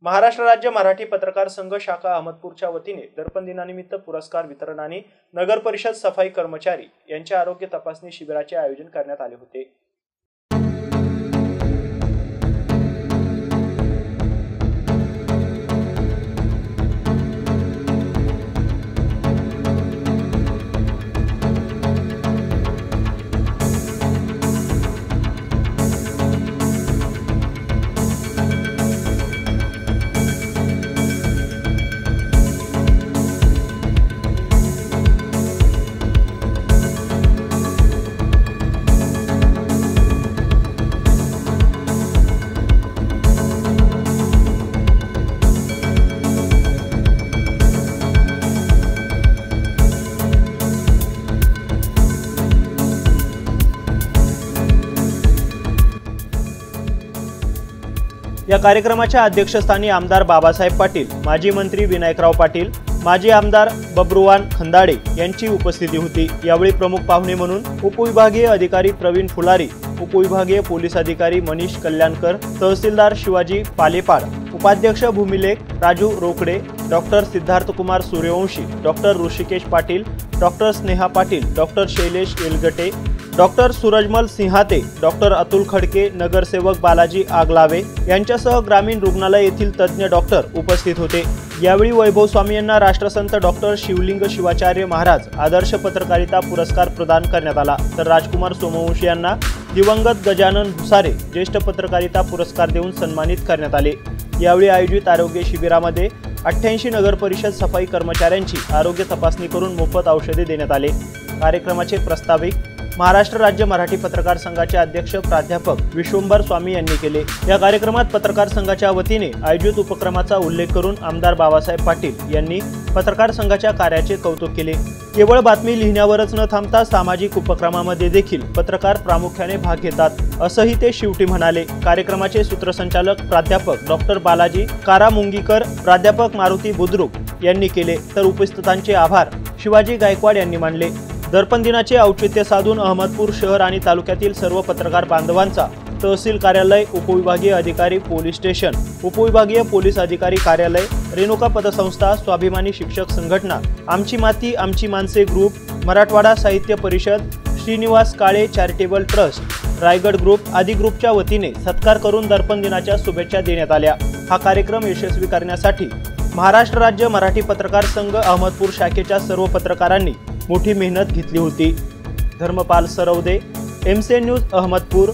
महाराष्ट्र राज्य मराठी पत्रकार संघ शाखा अहमदपूरच्या वतीने दर्पण दिनानिमित्त पुरस्कार वितरण आणि नगर परिषद सफाई कर्मचारी यांच्या आरोग्य तपासणी शिबिराचे आयोजन करण्यात आले होते। या कार्यक्रमाच्या अध्यक्षस्थानी आमदार बाबासाहेब पाटील, माजी मंत्री विनायकराव पाटील, माजी आमदार बब्रुवान खंदाडे यांची उपस्थिती होती। यावेळी प्रमुख पाहुणे म्हणून उपविभागीय अधिकारी प्रवीण फुलारी, उपविभागीय पोलीस अधिकारी मनीष कल्याणकर, तहसीलदार शिवाजी पालेपाड, उपाध्यक्ष भूमिलेख Raju Rokade, doctor Siddharth Kumar Suryavanshi, doctor Rishikesh Patil, doctor Sneha Patil, doctor Shailesh Elgate, doctor Surajmal Sinhate, doctor Atul Khadke, नगरसेवक बालाजी आगलावे यांच्यासह ग्रामीण रुग्णालय येथील तज्ञ डॉक्टर उपस्थित होते। यावेळी वैभव स्वामी यांना राष्ट्रसंत डॉक्टर शिवलिंग शिवाचार्य महाराज आदर्श पत्रकारिता पुरस्कार प्रदान करण्यात आला, तर राजकुमार सोमवंशी यांना दिवंगत गजानन भुसारे ज्येष्ठ पत्रकारिता पुरस्कार देऊन सन्मानित करण्यात आले। यावेळी आयोजित आरोग्य शिबिरामध्ये 88 नगर परिषद सफाई कर्मचाऱ्यांची आरोग्य तपासणी करून मोफत औषधे देण्यात आले। कार्यक्रमाचे प्रस्ताविक महाराष्ट्र राज्य मराठी पत्रकार संघाचे अध्यक्ष प्राध्यापक विश्वंभर स्वामी यांनी केले। या कार्यक्रमात पत्रकार संघाच्या वतीने आयोजित उपक्रमाचा उल्लेख करून आमदार बाबासाहेब पाटील यांनी पत्रकार संघाच्या कार्याचे कौतुक केले। केवळ बातमी लिहिण्यावरच न थांबता सामाजिक उपक्रमामध्ये देखील पत्रकार प्रामुख्याने भाग घेतात असंही ते शेवटी म्हणाले। कार्यक्रमाचे सूत्रसंचालक प्राध्यापक डॉक्टर बालाजी कारामुंगीकर, प्राध्यापक मारुती बुद्रुक यांनी केले, तर उपस्थितांचे आभार शिवाजी गायकवाड यांनी मानले। दर्पण दिनाचे औचित्य साधून अहमदपूर शहर आणि तालुक्यातील सर्व पत्रकार बांधवांचा तहसील कार्यालय, उपविभागीय अधिकारी पोलीस स्टेशन, उपविभागीय पोलीस अधिकारी कार्यालय, रेणुका पतसंस्था, स्वाभिमानी शिक्षक संघटना, आमची माती आमची माणसे ग्रुप, मराठवाडा साहित्य परिषद, श्रीनिवास काळे चॅरिटेबल ट्रस्ट, रायगड ग्रुप आदी ग्रुपच्या वतीने सत्कार करून दर्पण दिनाच्या शुभेच्छा देण्यात आल्या। हा कार्यक्रम यशस्वी करण्यासाठी महाराष्ट्र राज्य मराठी पत्रकार संघ अहमदपूर शाखेच्या सर्व पत्रकारांनी मोठी मेहनत घेतली होती। Dharmpal Sarwade, MC news Ahmadpur.